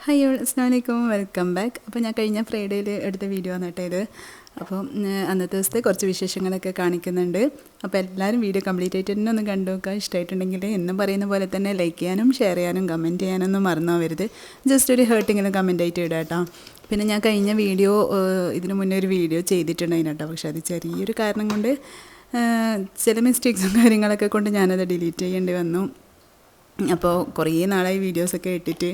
Hi all അസ്സലാമു അലൈക്കും welcome back. അപ്പോൾ ഞാൻ കഴിഞ്ഞ ഫ്രൈഡേയിൽ എടുത്ത വീഡിയോ ആണ് കേട്ടോ ഇത്. അപ്പോൾ അന്നത്തെ ദിവസത്തെ കുറച്ച് വിശേഷങ്ങളൊക്കെ കാണിക്കുന്നുണ്ട്. അപ്പോൾ എല്ലാവരും വീഡിയോ കംപ്ലീറ്റ് ആയിട്ട് തന്നെ ഒന്ന് കണ്ടു നോക്കുക. ഇഷ്ടമായിട്ടുണ്ടെങ്കിൽ എന്നും പറയുന്ന പോലെ തന്നെ ലൈക്ക് ചെയ്യാനും ഷെയർ ചെയ്യാനും കമൻറ്റ് ചെയ്യാനൊന്നും മറന്നു പോകരുത്. ജസ്റ്റ് ഒരു ഹേർട്ടിങ്ങിലും കമൻ്റ് ആയിട്ട് ഇടാം കേട്ടോ. പിന്നെ ഞാൻ കഴിഞ്ഞ വീഡിയോ ഇതിനു മുന്നേ ഒരു വീഡിയോ ചെയ്തിട്ടുണ്ടായിരുന്നു കേട്ടോ. പക്ഷേ അത് ചെറിയൊരു കാരണം കൊണ്ട് ചില മിസ്റ്റേക്സും കാര്യങ്ങളൊക്കെ കൊണ്ട് ഞാനത് ഡിലീറ്റ് ചെയ്യേണ്ടി വന്നു. അപ്പോൾ കുറേ നാളായി വീഡിയോസൊക്കെ ഇട്ടിട്ട്.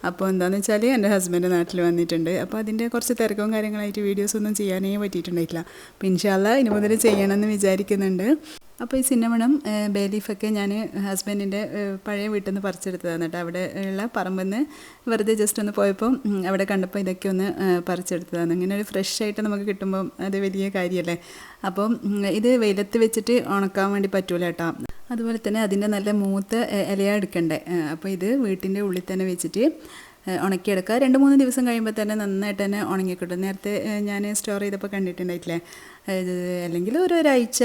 അപ്പോൾ എന്താണെന്ന് വെച്ചാൽ എൻ്റെ ഹസ്ബൻഡ് നാട്ടിൽ വന്നിട്ടുണ്ട്. അപ്പോൾ അതിൻ്റെ കുറച്ച് തിരക്കും കാര്യങ്ങളായിട്ട് വീഡിയോസൊന്നും ചെയ്യാനേ പറ്റിയിട്ടുണ്ടായിട്ടില്ല. അപ്പോൾ ഇൻഷാ അല്ലാഹ് ഇനി മുതൽ ചെയ്യണമെന്ന് വിചാരിക്കുന്നുണ്ട്. അപ്പോൾ ഈ സിന്നമണം ബേ ലീഫൊക്കെ ഞാൻ ഹസ്ബൻഡിൻ്റെ പഴയ വീട്ടിൽ നിന്ന് പറിച്ചെടുത്തതാണ് കേട്ടോ. അവിടെ ഉള്ള പറമ്പിൽ നിന്ന് വെറുതെ ജസ്റ്റ് ഒന്ന് പോയപ്പോൾ അവിടെ കണ്ടപ്പോൾ ഇതൊക്കെ ഒന്ന് പറിച്ചെടുത്തതാണ്. ഇങ്ങനെ ഒരു ഫ്രഷ് ആയിട്ട് നമുക്ക് കിട്ടുമ്പം അത് വലിയ കാര്യമല്ലേ. അപ്പം ഇത് വെയിലത്ത് വെച്ചിട്ട് ഉണക്കാൻ വേണ്ടി പറ്റൂല കേട്ടോ. അതുപോലെ തന്നെ അതിൻ്റെ നല്ല മൂത്ത ഇലയ എടുക്കണ്ടേ. അപ്പോൾ ഇത് വീട്ടിൻ്റെ ഉള്ളിൽ തന്നെ വെച്ചിട്ട് ഉണക്കിയെടുക്കുക. 2-3 ദിവസം കഴിയുമ്പോൾ തന്നെ നന്നായിട്ട് തന്നെ ഉണങ്ങിക്കിട്ടും. നേരത്തെ ഞാൻ സ്റ്റോർ ചെയ്തപ്പോൾ കണ്ടിട്ടുണ്ടായിട്ടില്ലേ. അല്ലെങ്കിൽ ഒരാഴ്ച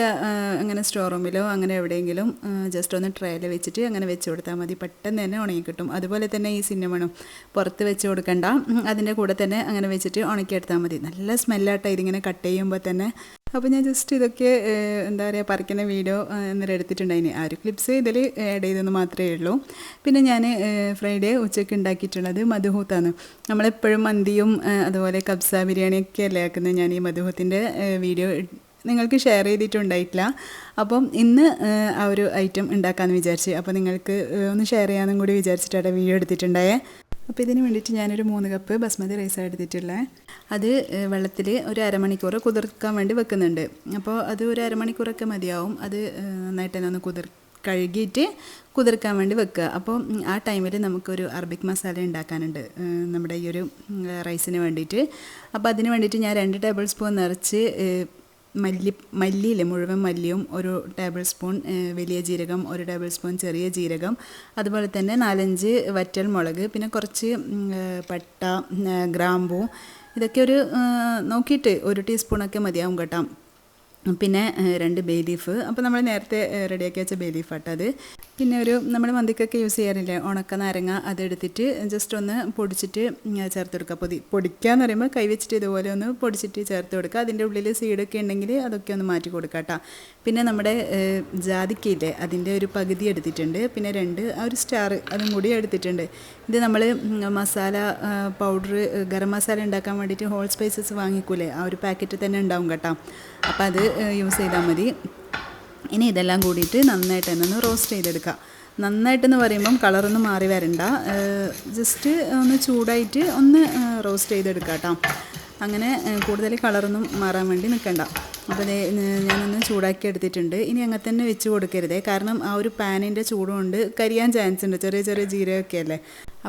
അങ്ങനെ സ്റ്റോർ റൂമിലോ അങ്ങനെ എവിടെയെങ്കിലും ജസ്റ്റ് ഒന്ന് ട്രയൽ വെച്ചിട്ട് അങ്ങനെ വെച്ച് കൊടുത്താൽ മതി. പെട്ടെന്ന് തന്നെ ഉണങ്ങിക്കിട്ടും. അതുപോലെ തന്നെ ഈ സിന്നമണും പുറത്ത് വെച്ച് കൊടുക്കണ്ട, അതിൻ്റെ കൂടെ തന്നെ അങ്ങനെ വെച്ചിട്ട് ഉണക്കിയെടുത്താൽ മതി. നല്ല സ്മെല്ലാട്ടോ ഇതിങ്ങനെ കട്ട് ചെയ്യുമ്പോൾ തന്നെ. അപ്പോൾ ഞാൻ ജസ്റ്റ് ഇതൊക്കെ എന്താ പറയുക പറിക്കുന്ന വീഡിയോ എന്നേരം എടുത്തിട്ടുണ്ടായിന്. ആ ഒരു ക്ലിപ്സ് ഇതിൽ ആഡ് ചെയ്തെന്ന് മാത്രമേ ഉള്ളൂ. പിന്നെ ഞാൻ ഫ്രൈഡേ ഉച്ചയ്ക്ക് ഉണ്ടാക്കിയിട്ടുള്ളത് മധുഹൂത്താണ്. നമ്മളെപ്പോഴും മന്തിയും അതുപോലെ കബ്സ ബിരിയാണിയൊക്കെ അല്ലേ ആക്കുന്നത്. ഞാൻ ഈ മധുഹൂത്തിൻ്റെ വീഡിയോ നിങ്ങൾക്ക് ഷെയർ ചെയ്തിട്ടുണ്ടായിട്ടില്ല. അപ്പം ഇന്ന് ആ ഒരു ഐറ്റം ഉണ്ടാക്കാമെന്ന് വിചാരിച്ച്. അപ്പോൾ നിങ്ങൾക്ക് ഒന്ന് ഷെയർ ചെയ്യാമെന്നും കൂടി വിചാരിച്ചിട്ടാണ് വീഡിയോ എടുത്തിട്ടുണ്ടായേ. അപ്പോൾ ഇതിന് വേണ്ടിയിട്ട് ഞാനൊരു 3 കപ്പ് ബസ്മതി റൈസാണ് എടുത്തിട്ടുള്ളത്. അത് വെള്ളത്തിൽ ഒരു അരമണിക്കൂർ കുതിർക്കാൻ വേണ്ടി വെക്കുന്നുണ്ട്. അപ്പോൾ അത് ഒരു അരമണിക്കൂറൊക്കെ മതിയാവും. അത് നന്നായിട്ട് തന്നെ ഒന്ന് കഴുകിയിട്ട് കുതിർക്കാൻ വേണ്ടി വെക്കുക. അപ്പോൾ ആ ടൈമിൽ നമുക്കൊരു അറബിക് മസാല ഉണ്ടാക്കാനുണ്ട് നമ്മുടെ ഈ റൈസിന് വേണ്ടിയിട്ട്. അപ്പോൾ അതിന് വേണ്ടിയിട്ട് ഞാൻ 2 ടേബിൾ സ്പൂൺ നിറച്ച് മല്ലിയില്ലേ, മുഴുവൻ മല്ലിയും 1 ടേബിൾ സ്പൂൺ വലിയ ജീരകം, 1 ടേബിൾ സ്പൂൺ ചെറിയ ജീരകം, അതുപോലെ തന്നെ 4-5 വറ്റൽ മുളക്, പിന്നെ കുറച്ച് പട്ട, ഗ്രാമ്പൂ, ഇതൊക്കെ നോക്കിയിട്ട് 1 ടീസ്പൂണൊക്കെ മതിയാവും കേട്ടോ. പിന്നെ 2 ബേ ലീഫ്. അപ്പോൾ നമ്മൾ നേരത്തെ റെഡിയാക്കി വെച്ച ബേ ലീഫ് ആട്ടോ അത്. പിന്നെ നമ്മൾ മന്തിക്കൊക്കെ യൂസ് ചെയ്യാറില്ലേ ഉണക്ക നാരങ്ങ, അതെടുത്തിട്ട് ജസ്റ്റ് ഒന്ന് പൊടിച്ചിട്ട് ചേർത്ത് കൊടുക്കുക. പൊടിക്കാന്ന് പറയുമ്പോൾ കൈ വെച്ചിട്ട് ഇതുപോലെ ഒന്ന് പൊടിച്ചിട്ട് ചേർത്ത് കൊടുക്കുക. അതിൻ്റെ ഉള്ളിൽ സീഡൊക്കെ ഉണ്ടെങ്കിൽ അതൊക്കെ ഒന്ന് മാറ്റി കൊടുക്കുക കേട്ടോ. പിന്നെ നമ്മുടെ ജാതിക്കയില്ലേ അതിൻ്റെ ഒരു പകുതി എടുത്തിട്ടുണ്ട്. പിന്നെ 2 സ്റ്റാർ അതും കൂടി എടുത്തിട്ടുണ്ട്. ഇത് നമ്മൾ മസാല പൗഡർ ഗരം മസാല ഉണ്ടാക്കാൻ വേണ്ടിയിട്ട് ഹോൾ സ്പൈസസ് വാങ്ങിക്കൂലേ, ആ ഒരു പാക്കറ്റ് തന്നെ ഉണ്ടാവും കേട്ടോ. അപ്പോൾ അത് യൂസ് ചെയ്താൽ മതി. ഇനി ഇതെല്ലാം കൂടിയിട്ട് നന്നായിട്ട് തന്നെ ഒന്ന് റോസ്റ്റ് ചെയ്തെടുക്കുക. നന്നായിട്ടെന്ന് പറയുമ്പം കളറൊന്നും മാറി വരണ്ട, ജസ്റ്റ് ഒന്ന് ചൂടായിട്ട് ഒന്ന് റോസ്റ്റ് ചെയ്തെടുക്കുക കേട്ടോ. അങ്ങനെ കൂടുതൽ കളറൊന്നും മാറാൻ വേണ്ടി നിൽക്കണ്ട. അപ്പോൾ ഞാനൊന്ന് ചൂടാക്കി എടുത്തിട്ടുണ്ട്. ഇനി അങ്ങനെ തന്നെ വെച്ച് കൊടുക്കരുതേ, കാരണം ആ ഒരു പാനിൻ്റെ ചൂട് കൊണ്ട് കരിയാൻ ചാൻസ് ഉണ്ട്. ചെറിയ ചെറിയ ജീരകമൊക്കെ അല്ലേ.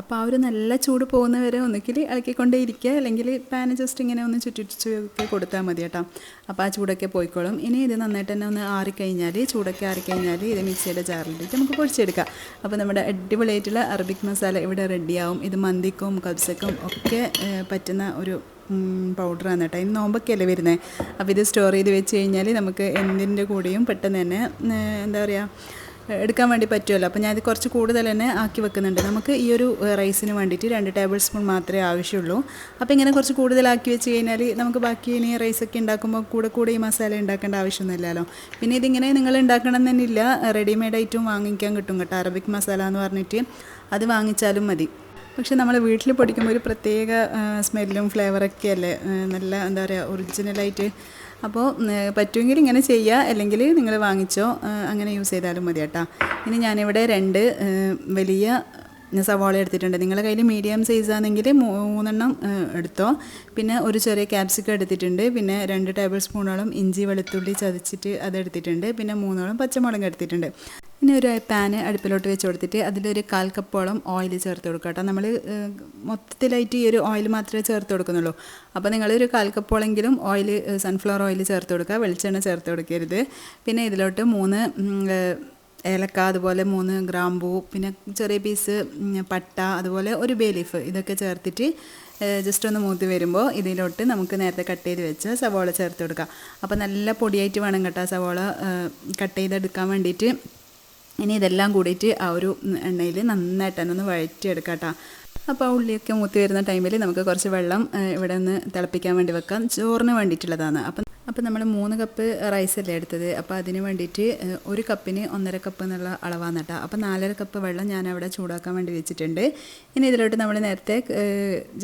അപ്പോൾ ആ ഒരു നല്ല ചൂട് പോകുന്നവരെ ഒന്നുകിൽ ഇളക്കിക്കൊണ്ടേ ഇരിക്കുക, അല്ലെങ്കിൽ പാന് ജസ്റ്റ് ഇങ്ങനെ ഒന്ന് ചുറ്റിച്ചൊക്കെ കൊടുത്താൽ മതി കേട്ടോ. അപ്പോൾ ആ ചൂടൊക്കെ പോയിക്കോളും. ഇനി ഇത് നന്നായിട്ട് തന്നെ ഒന്ന് ചൂടൊക്കെ ആറിക്കഴിഞ്ഞാൽ ഇത് മിക്സിയുടെ ജാറിലിട്ട് നമുക്ക് പൊടിച്ചെടുക്കാം. അപ്പോൾ നമ്മുടെ അടിപൊളിയായിട്ടുള്ള അറബിക് മസാല ഇവിടെ റെഡിയാവും. ഇത് മന്തിക്കും കബ്സക്കും ഒക്കെ പറ്റുന്ന ഒരു പൗഡറാണ് കേട്ടോ. ഇന്ന് നോമ്പൊക്കെ അല്ലേ വരുന്നത്. അപ്പോൾ ഇത് സ്റ്റോർ ചെയ്ത് വെച്ച് കഴിഞ്ഞാൽ നമുക്ക് എന്തിൻ്റെ കൂടെയും പെട്ടെന്ന് തന്നെ എന്താ പറയുക എടുക്കാൻ വേണ്ടി പറ്റുമല്ലോ. അപ്പോൾ ഞാനത് കുറച്ച് കൂടുതൽ തന്നെ ആക്കി വെക്കുന്നുണ്ട്. നമുക്ക് ഈ റൈസിന് വേണ്ടിയിട്ട് 2 ടേബിൾ സ്പൂൺ മാത്രമേ ആവശ്യമുള്ളൂ. അപ്പോൾ ഇങ്ങനെ കുറച്ച് കൂടുതലാക്കി വെച്ച് കഴിഞ്ഞാൽ നമുക്ക് ബാക്കി ഇനി റൈസൊക്കെ ഉണ്ടാക്കുമ്പോൾ കൂടെ ഈ മസാല ഉണ്ടാക്കേണ്ട ആവശ്യമൊന്നുമില്ലല്ലോ. പിന്നെ ഇതിങ്ങനെ നിങ്ങൾ ഉണ്ടാക്കണം തന്നെയില്ല, റെഡിമെയ്ഡ് ആയിട്ടും വാങ്ങിക്കാൻ കിട്ടും കേട്ടോ. അറബിക് മസാല എന്ന് പറഞ്ഞിട്ട് അത് വാങ്ങിച്ചാലും മതി. പക്ഷെ നമ്മൾ വീട്ടിൽ പൊടിക്കുമ്പോൾ ഒരു പ്രത്യേക സ്മെല്ലും ഫ്ലേവറൊക്കെ അല്ലേ, നല്ല എന്താ പറയുക ഒറിജിനലായിട്ട്. അപ്പോൾ പറ്റുമെങ്കിൽ ഇങ്ങനെ ചെയ്യുക, അല്ലെങ്കിൽ നിങ്ങൾ വാങ്ങിച്ചോ, അങ്ങനെ യൂസ് ചെയ്താലും മതി കേട്ടോ. ഇനി ഞാനിവിടെ 2 വലിയ സവാള എടുത്തിട്ടുണ്ട്. നിങ്ങളുടെ കയ്യിൽ മീഡിയം സൈസ് ആണെങ്കിൽ 3 എടുത്തോ. പിന്നെ ഒരു ചെറിയ ക്യാപ്സിക്കം എടുത്തിട്ടുണ്ട്. പിന്നെ 2 ടേബിൾ സ്പൂണോളം ഇഞ്ചി വെളുത്തുള്ളി ചതച്ചിട്ട് അതെടുത്തിട്ടുണ്ട്. പിന്നെ 3 പച്ചമുളക് എടുത്തിട്ടുണ്ട്. ഇനി ഒരു പാന് അടുപ്പിലോട്ട് വെച്ച് കൊടുത്തിട്ട് അതിലൊരു 1/4 കപ്പോളം ഓയിൽ ചേർത്ത് കൊടുക്കുക കേട്ടോ. നമ്മൾ മൊത്തത്തിലായിട്ട് ഈ ഒരു ഓയിൽ മാത്രമേ ചേർത്ത് കൊടുക്കുന്നുള്ളൂ. അപ്പോൾ നിങ്ങളൊരു 1/4 കപ്പോളെങ്കിലും ഓയിൽ, സൺഫ്ലവർ ഓയിൽ ചേർത്ത് കൊടുക്കുക, വെളിച്ചെണ്ണ ചേർത്ത് കൊടുക്കരുത്. പിന്നെ ഇതിലോട്ട് 3 ഏലക്ക, അതുപോലെ 3 ഗ്രാമ്പൂ, പിന്നെ ചെറിയ പീസ് പട്ട, അതുപോലെ 1 ബേ ലീഫ്, ഇതൊക്കെ ചേർത്തിട്ട് ജസ്റ്റ് ഒന്ന് മൂത്ത് വരുമ്പോൾ ഇതിലോട്ട് നമുക്ക് നേരത്തെ കട്ട് ചെയ്ത് വെച്ച സവോള ചേർത്ത് കൊടുക്കുക. അപ്പോൾ നല്ല പൊടിയായിട്ട് വേണം കേട്ടോ സവോള കട്ട് ചെയ്തെടുക്കാൻ വേണ്ടിയിട്ട്. ഇനി ഇതെല്ലാം കൂടിയിട്ട് ആ ഒരു എണ്ണയിൽ നന്നായിട്ട് തന്നെ ഒന്ന് വഴറ്റിയെടുക്കാം കേട്ടോ. അപ്പോൾ ആ ഉള്ളിയൊക്കെ മൂത്ത് വരുന്ന ടൈമിൽ നമുക്ക് കുറച്ച് വെള്ളം ഇവിടെ നിന്ന് തിളപ്പിക്കാൻ വേണ്ടി വെക്കാം. ചോറിന് വേണ്ടിയിട്ടുള്ളതാണ്. അപ്പം നമ്മൾ 3 കപ്പ് റൈസല്ലേ എടുത്തത്. അപ്പോൾ അതിന് വേണ്ടിയിട്ട് 1 കപ്പിന് 1.5 കപ്പ് എന്നുള്ള അളവാണ് കേട്ടോ. അപ്പോൾ 4.5 കപ്പ് വെള്ളം ഞാൻ അവിടെ ചൂടാക്കാൻ വേണ്ടി വെച്ചിട്ടുണ്ട്. ഇനി ഇതിലോട്ട് നമ്മൾ നേരത്തെ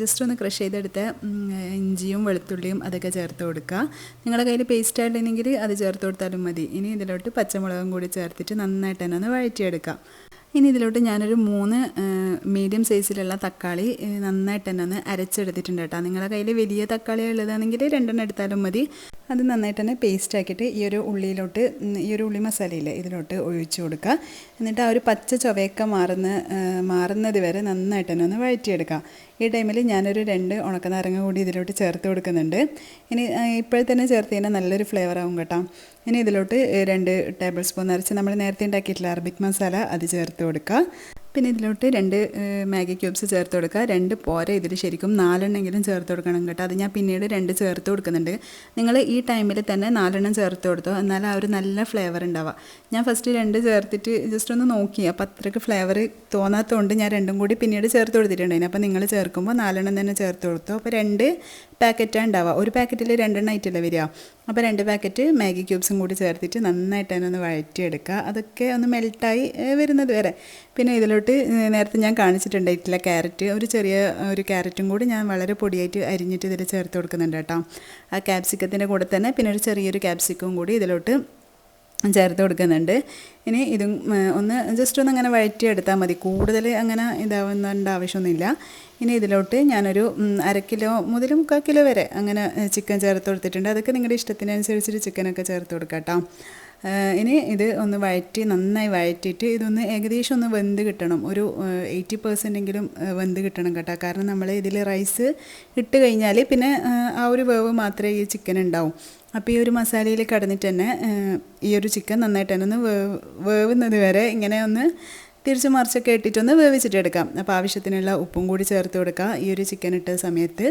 ജസ്റ്റ് ഒന്ന് ക്രഷ് ചെയ്തെടുത്ത ഇഞ്ചിയും വെളുത്തുള്ളിയും അതൊക്കെ ചേർത്ത് കൊടുക്കുക. നിങ്ങളുടെ കയ്യിൽ പേസ്റ്റ് ആയില്ലെങ്കിൽ അത് ചേർത്ത് കൊടുത്താലും മതി. ഇനി ഇതിലോട്ട് പച്ചമുളകും കൂടി ചേർത്തിട്ട് നന്നായിട്ട് തന്നെ ഒന്ന് വഴറ്റിയെടുക്കാം. ഇനി ഇതിലോട്ട് ഞാനൊരു 3 മീഡിയം സൈസിലുള്ള തക്കാളി നന്നായിട്ട് തന്നെ ഒന്ന് അരച്ചെടുത്തിട്ടുണ്ട് കേട്ടോ. നിങ്ങളുടെ കയ്യിൽ വലിയ തക്കാളി ഉള്ളതാണെങ്കിൽ 2 എടുത്താലും മതി. അത് നന്നായിട്ട് തന്നെ പേസ്റ്റ് ആക്കിയിട്ട് ഈ ഒരു ഉള്ളി മസാലയില്ലേ ഇതിലോട്ട് ഒഴിച്ചു കൊടുക്കുക. എന്നിട്ട് ആ ഒരു പച്ച ചുവയൊക്കെ മാറുന്നത് വരെ നന്നായിട്ട് തന്നെ ഒന്ന് വഴറ്റിയെടുക്കുക. ഈ ടൈമിൽ ഞാനൊരു 2 ഉണക്കനാരങ്ങ കൂടി ഇതിലോട്ട് ചേർത്ത് കൊടുക്കുന്നുണ്ട്. ഇനി ഇപ്പോഴെ തന്നെ ചേർത്ത് കഴിഞ്ഞാൽ നല്ലൊരു ഫ്ലേവർ ആവും കേട്ടോ. ഇനി ഇതിലോട്ട് 2 ടേബിൾ സ്പൂൺ നിറച്ച് നമ്മൾ നേരത്തെ ഉണ്ടാക്കിയിട്ടുള്ള അറബിക് മസാല അത് ചേർത്ത് കൊടുക്കുക. പിന്നെ ഇതിലോട്ട് 2 മാഗി ക്യൂബ്സ് ചേർത്ത് കൊടുക്കുക. 2 പോരെ, ഇതിൽ ശരിക്കും 4 ചേർത്ത് കൊടുക്കണം കേട്ടോ. അത് ഞാൻ പിന്നീട് 2 ചേർത്ത് കൊടുക്കുന്നുണ്ട്. നിങ്ങൾ ഈ ടൈമിൽ തന്നെ 4 ചേർത്ത് കൊടുത്തോ, എന്നാൽ ആ ഒരു നല്ല ഫ്ലേവർ ഉണ്ടാവുക. ഞാൻ ഫസ്റ്റ് 2 ചേർത്തിട്ട് ജസ്റ്റ് ഒന്ന് നോക്കി, അപ്പോൾ അത്രയ്ക്ക് ഫ്ലേവർ തോന്നാത്തതുകൊണ്ട് ഞാൻ 2 കൂടി പിന്നീട് ചേർത്ത് കൊടുത്തിട്ടുണ്ടായിരുന്നു. അപ്പോൾ നിങ്ങൾ ചേർക്കുമ്പോൾ 4 തന്നെ ചേർത്ത് കൊടുത്തോ. അപ്പോൾ 2 പാക്കറ്റാണ് ഉണ്ടാവുക. ഒരു പാക്കറ്റിൽ 2 ആയിട്ടല്ലേ വരിക. അപ്പോൾ 2 പാക്കറ്റ് മാഗി ക്യൂബ്സും കൂടി ചേർത്തിട്ട് നന്നായിട്ട് തന്നെ ഒന്ന് വഴറ്റിയെടുക്കുക. അതൊക്കെ ഒന്ന് മെൽട്ടായി വരുന്നത് വരെ. പിന്നെ ഇതിലോട്ട് നേരത്തെ ഞാൻ കാണിച്ചിട്ടുണ്ടായിട്ടില്ല ക്യാരറ്റ്, ഒരു ക്യാരറ്റും കൂടി ഞാൻ വളരെ പൊടിയായിട്ട് അരിഞ്ഞിട്ട് ഇതിൽ ചേർത്ത് കൊടുക്കുന്നുണ്ട് കേട്ടോ. ആ ക്യാപ്സിക്കത്തിൻ്റെ കൂടെ തന്നെ പിന്നെ ഒരു ചെറിയൊരു ക്യാപ്സിക്കവും കൂടി ഇതിലോട്ട് ചേർത്ത് കൊടുക്കുന്നുണ്ട്. ഇനി ഇതും ജസ്റ്റ് ഒന്ന് അങ്ങനെ വഴറ്റിയെടുത്താൽ മതി. കൂടുതൽ അങ്ങനെ ഇതാവുന്നതിൻ്റെ ആവശ്യമൊന്നുമില്ല. ഇനി ഇതിലോട്ട് ഞാനൊരു 1/2 കിലോ മുതൽ 3/4 കിലോ വരെ അങ്ങനെ ചിക്കൻ ചേർത്ത് കൊടുത്തിട്ടുണ്ട്. അതൊക്കെ നിങ്ങളുടെ ഇഷ്ടത്തിനനുസരിച്ചിട്ട് ചിക്കനൊക്കെ ചേർത്ത് കൊടുക്കാം കേട്ടോ. ഇനി ഇത് ഒന്ന് നന്നായി വഴറ്റിയിട്ട് ഇതൊന്ന് ഏകദേശം ഒന്ന് വെന്ത് കിട്ടണം. ഒരു 80% വെന്ത് കിട്ടണം കേട്ടോ. കാരണം നമ്മൾ ഇതിൽ റൈസ് ഇട്ട് കഴിഞ്ഞാൽ പിന്നെ ആ ഒരു വേവ് മാത്രമേ ഈ ചിക്കൻ ഉണ്ടാവും. അപ്പോൾ ഈ ഒരു മസാലയിൽ കടന്നിട്ട് തന്നെ ഈ ഒരു ചിക്കൻ നന്നായിട്ട് തന്നെ ഒന്ന് വേവുന്നത് വരെ ഇങ്ങനെ ഒന്ന് തിരിച്ച് മറിച്ചൊക്കെ ഇട്ടിട്ടൊന്ന് വേവിച്ചിട്ടെടുക്കാം. അപ്പോൾ ആവശ്യത്തിനുള്ള ഉപ്പും കൂടി ചേർത്ത് കൊടുക്കുക ഈ ഒരു ചിക്കൻ ഇട്ട സമയത്ത്.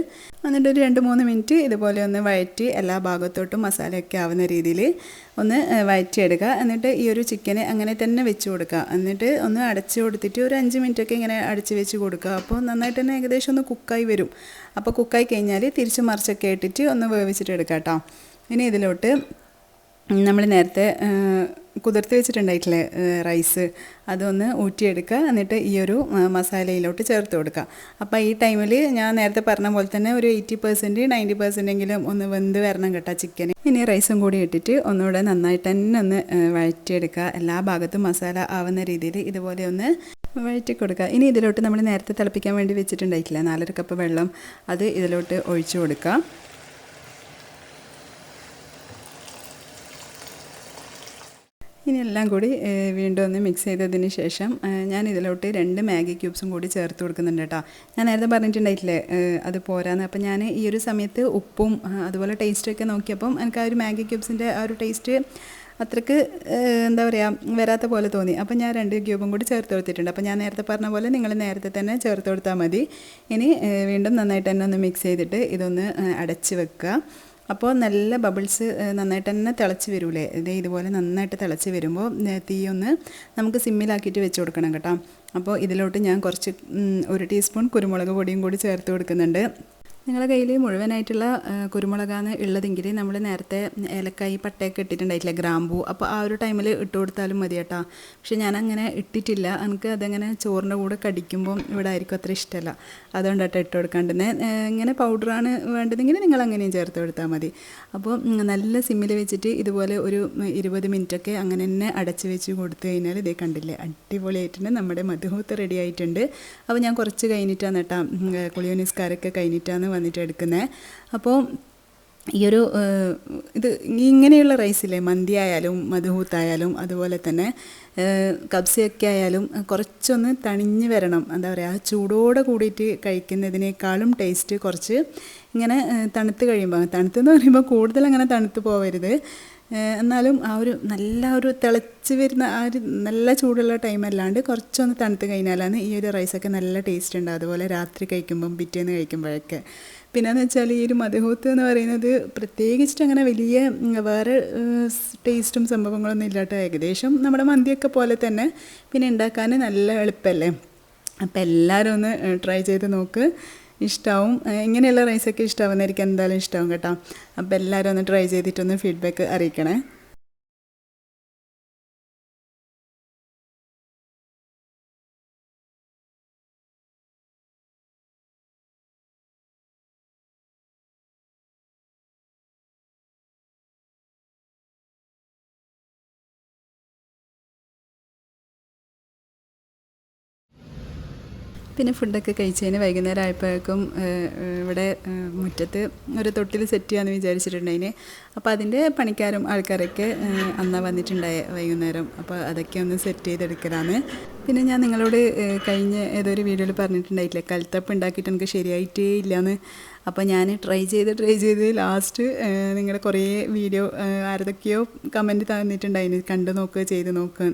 എന്നിട്ട് ഒരു 2-3 മിനിറ്റ് ഇതുപോലെ ഒന്ന് വഴറ്റി എല്ലാ ഭാഗത്തോട്ടും മസാലയൊക്കെ ആവുന്ന രീതിയിൽ ഒന്ന് വഴറ്റിയെടുക്കുക. എന്നിട്ട് ഈ ഒരു ചിക്കന് അങ്ങനെ തന്നെ വെച്ച് കൊടുക്കുക. എന്നിട്ട് ഒന്ന് അടച്ച് കൊടുത്തിട്ട് ഒരു 5 മിനിറ്റൊക്കെ ഇങ്ങനെ അടച്ച് വെച്ച് കൊടുക്കുക. അപ്പോൾ നന്നായിട്ട് തന്നെ ഏകദേശം ഒന്ന് കുക്കായി വരും. അപ്പോൾ കുക്കായി കഴിഞ്ഞാൽ തിരിച്ച് മറിച്ചൊക്കെ ഇട്ടിട്ട് ഒന്ന് വേവിച്ചിട്ടെടുക്കാം കേട്ടോ. ഇനി ഇതിലോട്ട് നമ്മൾ നേരത്തെ കുതിർത്ത് വെച്ചിട്ടുണ്ടായിട്ടില്ലേ റൈസ്, അതൊന്ന് ഊറ്റിയെടുക്കുക. എന്നിട്ട് ഈ ഒരു മസാലയിലോട്ട് ചേർത്ത് കൊടുക്കുക. അപ്പോൾ ഈ ടൈമിൽ ഞാൻ നേരത്തെ പറഞ്ഞ പോലെ തന്നെ ഒരു 80% 90% ഒന്ന് വെന്ത് വരണം കേട്ടോ ചിക്കൻ. ഇനി റൈസും കൂടി ഇട്ടിട്ട് ഒന്നുകൂടെ നന്നായിട്ട് തന്നെ ഒന്ന് വഴറ്റിയെടുക്കുക. എല്ലാ ഭാഗത്തും മസാല ആവുന്ന രീതിയിൽ ഇതുപോലെ ഒന്ന് വഴറ്റി കൊടുക്കുക. ഇനി ഇതിലോട്ട് നമ്മൾ നേരത്തെ തിളപ്പിക്കാൻ വേണ്ടി വെച്ചിട്ടുണ്ടായിട്ടില്ല 4.5 കപ്പ് വെള്ളം, അത് ഇതിലോട്ട് ഒഴിച്ചു കൊടുക്കുക. ഇനി എല്ലാം കൂടി വീണ്ടും ഒന്ന് മിക്സ് ചെയ്തതിന് ശേഷം ഞാൻ ഇതിലോട്ട് 2 മാഗി ക്യൂബ്സും കൂടി ചേർത്ത് കൊടുക്കുന്നുണ്ട് കേട്ടോ. ഞാൻ നേരത്തെ പറഞ്ഞിട്ടുണ്ടായിട്ടില്ലേ അത് പോരാന്ന്. അപ്പോൾ ഞാൻ ഈ ഒരു സമയത്ത് ഉപ്പും അതുപോലെ ടേസ്റ്റൊക്കെ നോക്കിയപ്പം എനിക്ക് ആ ഒരു മാഗി ക്യൂബ്സിൻ്റെ ആ ഒരു ടേസ്റ്റ് അത്രയ്ക്ക് എന്താ പറയുക വരാത്ത പോലെ തോന്നി. അപ്പോൾ ഞാൻ 2 ക്യൂബും കൂടി ചേർത്ത് കൊടുത്തിട്ടുണ്ട്. അപ്പോൾ ഞാൻ നേരത്തെ പറഞ്ഞ പോലെ നിങ്ങൾ നേരത്തെ തന്നെ ചേർത്ത് കൊടുത്താൽ മതി. ഇനി വീണ്ടും നന്നായിട്ട് തന്നെ ഒന്ന് മിക്സ് ചെയ്തിട്ട് ഇതൊന്ന് അടച്ച് വെക്കുക. അപ്പോൾ നല്ല ബബിൾസ് നന്നായിട്ട് തന്നെ തിളച്ച് വരൂലേ, ഇതുപോലെ നന്നായിട്ട് തിളച്ച് വരുമ്പോൾ തീ ഒന്ന് നമുക്ക് സിമ്മിലാക്കിയിട്ട് വെച്ച് കൊടുക്കണം കേട്ടോ. അപ്പോൾ ഇതിലോട്ട് ഞാൻ കുറച്ച് 1 ടീസ്പൂൺ കുരുമുളക് പൊടിയും കൂടി ചേർത്ത് കൊടുക്കുന്നുണ്ട്. നിങ്ങളുടെ കയ്യിൽ മുഴുവനായിട്ടുള്ള കുരുമുളകാണ് ഉള്ളതെങ്കിൽ നമ്മൾ നേരത്തെ ഏലക്കായി പട്ടയൊക്കെ ഇട്ടിട്ടുണ്ടായിട്ടില്ല, ഗ്രാമ്പൂ, അപ്പോൾ ആ ഒരു ടൈമിൽ ഇട്ട് കൊടുത്താലും മതി കേട്ടോ. പക്ഷെ ഞാനങ്ങനെ ഇട്ടിട്ടില്ല. എനിക്ക് അതങ്ങനെ ചോറിൻ്റെ കൂടെ കടിക്കുമ്പം ഇവിടെ ആയിരിക്കും അത്ര ഇഷ്ടമല്ല. അതുകൊണ്ടാട്ടോ ഇട്ട് കൊടുക്കാണ്ടെന്ന്. ഇങ്ങനെ പൗഡറാണ് വേണ്ടതെങ്കിൽ നിങ്ങൾ അങ്ങനെയും ചേർത്ത് കൊടുത്താൽ മതി. അപ്പോൾ നല്ല സിമ്മിൽ വെച്ചിട്ട് ഇതുപോലെ ഒരു 20 മിനിറ്റൊക്കെ അങ്ങനെ തന്നെ അടച്ച് വെച്ച് കൊടുത്തു കഴിഞ്ഞാൽ ഇതേ കണ്ടില്ലേ അടിപൊളിയായിട്ടുണ്ട്. നമ്മുടെ മധുഹൂത്ത് റെഡി ആയിട്ടുണ്ട്. അപ്പോൾ ഞാൻ കുറച്ച് കഴിഞ്ഞിട്ടാണ് കേട്ടോ കുളിയോ നിസ്കാരമൊക്കെ കഴിഞ്ഞിട്ടാണ് വന്നിട്ട് എടുക്കുന്നത്. അപ്പോൾ ഈ ഒരു ഇങ്ങനെയുള്ള റൈസില്ലേ, മന്തി ആയാലും മധുഹൂത്തായാലും അതുപോലെ തന്നെ കബ്സയൊക്കെ ആയാലും കുറച്ചൊന്ന് തണിഞ്ഞ് വരണം. എന്താ പറയുക, ചൂടോടെ കൂടിയിട്ട് കഴിക്കുന്നതിനേക്കാളും ടേസ്റ്റ് കുറച്ച് ഇങ്ങനെ തണുത്ത് കഴിയുമ്പോൾ, തണുത്തെന്ന് പറയുമ്പോൾ കൂടുതൽ അങ്ങനെ തണുത്ത് പോകരുത്, എന്നാലും ആ ഒരു നല്ല ഒരു തിളച്ച് വരുന്ന ആ ഒരു നല്ല ചൂടുള്ള ടൈമല്ലാണ്ട് കുറച്ചൊന്ന് തണുത്ത് കഴിഞ്ഞാലാണ് ഈ ഒരു റൈസൊക്കെ നല്ല ടേസ്റ്റ് ഉണ്ട്. അതുപോലെ രാത്രി കഴിക്കുമ്പം പിറ്റേന്ന് കഴിക്കുമ്പോഴൊക്കെ. പിന്നെയെന്ന് വെച്ചാൽ ഈ ഒരു മധുഹൂത്ത് എന്ന് പറയുന്നത് പ്രത്യേകിച്ചിട്ട് അങ്ങനെ വലിയ വേറെ ടേസ്റ്റും സംഭവങ്ങളൊന്നും ഇല്ലാട്ടോ. ഏകദേശം നമ്മുടെ മന്തിയൊക്കെ പോലെ തന്നെ, പിന്നെ ഉണ്ടാക്കാൻ നല്ല എളുപ്പമല്ലേ. അപ്പോൾ എല്ലാവരും ഒന്ന് ട്രൈ ചെയ്ത് നോക്ക്, ഇഷ്ടമാവും. ഇങ്ങനെയുള്ള റൈസൊക്കെ ഇഷ്ടമാവുന്നതായിരിക്കും, എന്തായാലും ഇഷ്ടമാവും കേട്ടോ. അപ്പോൾ എല്ലാവരും ഒന്ന് ട്രൈ ചെയ്തിട്ടൊന്ന് ഫീഡ്ബാക്ക് അറിയിക്കണേ. പിന്നെ ഫുഡൊക്കെ കഴിച്ചതിന് വൈകുന്നേരം ആയപ്പോഴേക്കും ഇവിടെ മുറ്റത്ത് ഒരു തൊട്ടിൽ സെറ്റ് ചെയ്യാമെന്ന് വിചാരിച്ചിട്ടുണ്ടായിന്. അപ്പോൾ അതിൻ്റെ പണിക്കാരും ആൾക്കാരൊക്കെ അന്നാ വന്നിട്ടുണ്ടായ വൈകുന്നേരം. അപ്പോൾ അതൊക്കെ ഒന്ന് സെറ്റ് ചെയ്തെടുക്കലാണ്. പിന്നെ ഞാൻ നിങ്ങളോട് കഴിഞ്ഞ ഏതൊരു വീഡിയോയിൽ പറഞ്ഞിട്ടുണ്ടായിട്ടില്ലേ, കൽത്തപ്പ് ഉണ്ടാക്കിയിട്ട് എനിക്ക് ശരിയായിട്ടേ ഇല്ലയെന്ന്. അപ്പോൾ ഞാൻ ട്രൈ ചെയ്ത് ലാസ്റ്റ് നിങ്ങളുടെ കുറേ വീഡിയോ ആരതൊക്കെയോ കമൻറ്റ് തന്നിട്ടുണ്ടായിന്, കണ്ടു നോക്കുക ചെയ്ത് നോക്കുക.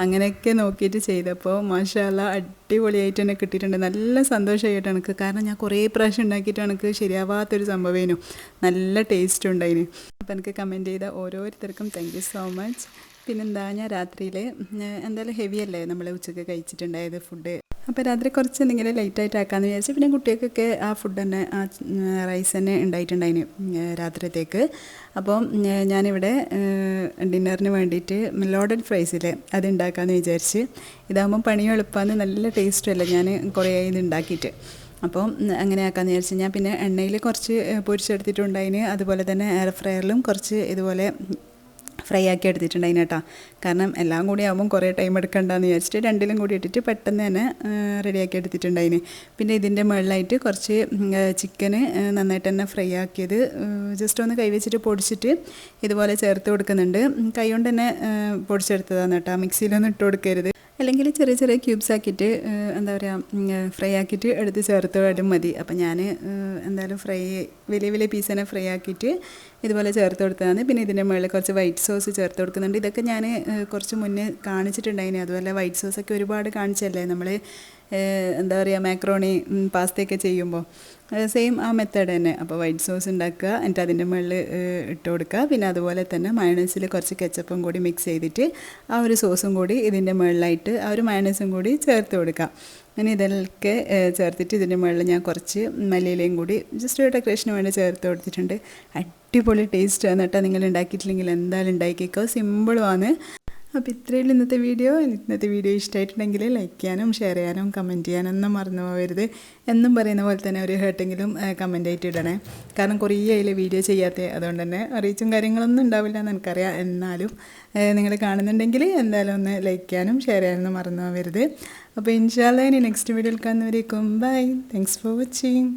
അങ്ങനെയൊക്കെ നോക്കിയിട്ട് ചെയ്തപ്പോൾ മാഷാ അല്ലാ അടിപൊളിയായിട്ട് തന്നെ കിട്ടിയിട്ടുണ്ട്. നല്ല സന്തോഷമായിട്ട് എനിക്ക്, കാരണം ഞാൻ കുറേ പ്രാവശ്യം ഉണ്ടാക്കിയിട്ട് എനിക്ക് ശരിയാവാത്തൊരു സംഭവമായിരുന്നു. നല്ല ടേസ്റ്റ് ഉണ്ടായിന്. അപ്പോൾ എനിക്ക് കമൻറ്റ് ചെയ്ത ഓരോരുത്തർക്കും താങ്ക് യു സോ മച്ച്. പിന്നെന്താ, ഞാൻ രാത്രിയിൽ എന്തായാലും ഹെവി അല്ലേ നമ്മൾ ഉച്ചയ്ക്ക് കഴിച്ചിട്ടുണ്ടായത് ഫുഡ്. അപ്പോൾ രാത്രി കുറച്ച് എന്തെങ്കിലും ലൈറ്റായിട്ട് ആക്കാമെന്ന് വിചാരിച്ചു. പിന്നെ കുട്ടികൾക്കൊക്കെ ആ ഫുഡ് തന്നെ, ആ റൈസ് തന്നെ ഉണ്ടായിട്ടുണ്ടായിന് രാത്രിയത്തേക്ക്. അപ്പോൾ ഞാനിവിടെ ഡിന്നറിന് വേണ്ടിയിട്ട് ലോഡഡ് ഫ്രൈസില്ലേ അത് ഉണ്ടാക്കാമെന്ന് വിചാരിച്ച്. ഇതാകുമ്പം പണിയും എളുപ്പമാണ്, നല്ല ടേസ്റ്റും അല്ലേ. ഞാൻ കുറേ ഇത് ഉണ്ടാക്കിയിട്ട് അപ്പോൾ അങ്ങനെ ആക്കാമെന്ന് വിചാരിച്ചു. ഞാൻ പിന്നെ എണ്ണയിൽ കുറച്ച് പൊരിച്ചെടുത്തിട്ടുണ്ടായിന്, അതുപോലെ തന്നെ എയർ ഫ്രയറിലും കുറച്ച് ഇതുപോലെ ഫ്രൈ ആക്കി എടുത്തിട്ടുണ്ടായിന് കേട്ടോ. കാരണം എല്ലാം കൂടി ആകുമ്പം കുറേ ടൈം എടുക്കണ്ടെന്ന് വിചാരിച്ചിട്ട് രണ്ടിലും കൂടി ഇട്ടിട്ട് പെട്ടെന്ന് തന്നെ റെഡിയാക്കി എടുത്തിട്ടുണ്ടായിന്. പിന്നെ ഇതിൻ്റെ മുകളിലായിട്ട് കുറച്ച് ചിക്കന് നന്നായിട്ട് തന്നെ ഫ്രൈ ആക്കിയത് ജസ്റ്റ് ഒന്ന് കൈവച്ചിട്ട് പൊടിച്ചിട്ട് ഇതുപോലെ ചേർത്ത് കൊടുക്കുന്നുണ്ട്. കൈ കൊണ്ട് തന്നെ പൊടിച്ചെടുത്തതാണ് കേട്ടോ, മിക്സിയിലൊന്നും ഇട്ട് കൊടുക്കരുത്. അല്ലെങ്കിൽ ചെറിയ ചെറിയ ക്യൂബ്സ് ആക്കിയിട്ട് എന്താ പറയുക, ഫ്രൈ ആക്കിയിട്ട് എടുത്ത് ചേർത്ത് മതി. അപ്പം ഞാൻ എന്തായാലും വലിയ വലിയ പീസ് തന്നെ ഫ്രൈ ആക്കിയിട്ട് ഇതുപോലെ ചേർത്ത് കൊടുത്തതാണ്. പിന്നെ ഇതിൻ്റെ മുകളിൽ കുറച്ച് വൈറ്റ് സോസ് ചേർത്ത് കൊടുക്കുന്നുണ്ട്. ഇതൊക്കെ ഞാൻ കുറച്ച് മുന്നേ കാണിച്ചിട്ടുണ്ടായിന്. അതുപോലെ വൈറ്റ് സോസൊക്കെ ഒരുപാട് കാണിച്ചല്ലേ നമ്മൾ എന്താ പറയുക, മാക്രോണി പാസ്തയൊക്കെ ചെയ്യുമ്പോൾ സെയിം ആ മെത്തേഡ് തന്നെ. അപ്പോൾ വൈറ്റ് സോസ് ഉണ്ടാക്കുക, എന്നിട്ട് അതിൻ്റെ മുകളിൽ ഇട്ട് കൊടുക്കുക. പിന്നെ അതുപോലെ തന്നെ മയണൈസിൽ കുറച്ച് കെച്ചപ്പും കൂടി മിക്സ് ചെയ്തിട്ട് ആ ഒരു സോസും കൂടി ഇതിൻ്റെ മുകളിലായിട്ട് ആ ഒരു മയണൈസും കൂടി ചേർത്ത് കൊടുക്കുക. അങ്ങനെ ഇതൊക്കെ ചേർത്തിട്ട് ഇതിൻ്റെ മുകളിൽ ഞാൻ കുറച്ച് മല്ലിയിലയും കൂടി ജസ്റ്റ് ഒരു ഡെക്കറേഷന് വേണ്ടി ചേർത്ത് കൊടുത്തിട്ടുണ്ട്. അടിപൊളി ടേസ്റ്റാണ് കേട്ടോ. നിങ്ങൾ ഉണ്ടാക്കിയിട്ടില്ലെങ്കിൽ എന്തായാലും ഉണ്ടാക്കിക്കോ, സിമ്പിളുമാണ്. അപ്പോൾ ഇത്രയും ഇന്നത്തെ വീഡിയോ ഇഷ്ടമായിട്ടുണ്ടെങ്കിൽ ലൈക്ക് ചെയ്യാനും ഷെയർ ചെയ്യാനും കമൻറ്റ് ചെയ്യാനൊന്നും മറന്നു പോകരുത്. എന്നും പറയുന്ന പോലെ തന്നെ ഒരു ഹേർട്ടെങ്കിലും കമൻ്റ് ആയിട്ട് ഇടണേ. കാരണം കുറേ അതിൽ വീഡിയോ ചെയ്യാത്തത്, അതുകൊണ്ട് തന്നെ റീച്ചും കാര്യങ്ങളൊന്നും ഉണ്ടാവില്ല എന്ന് എനിക്കറിയാം. എന്നാലും നിങ്ങൾ കാണുന്നുണ്ടെങ്കിൽ എന്തായാലും ഒന്ന് ലൈക്ക് ചെയ്യാനും ഷെയർ ചെയ്യാനൊന്നും മറന്നു പോകരുത്. അപ്പോൾ ഇൻഷാ അല്ലാഹ് ഇനി നെക്സ്റ്റ് വീഡിയോയിൽ കാണുന്നവരേക്കും ബൈ. Thanks for watching.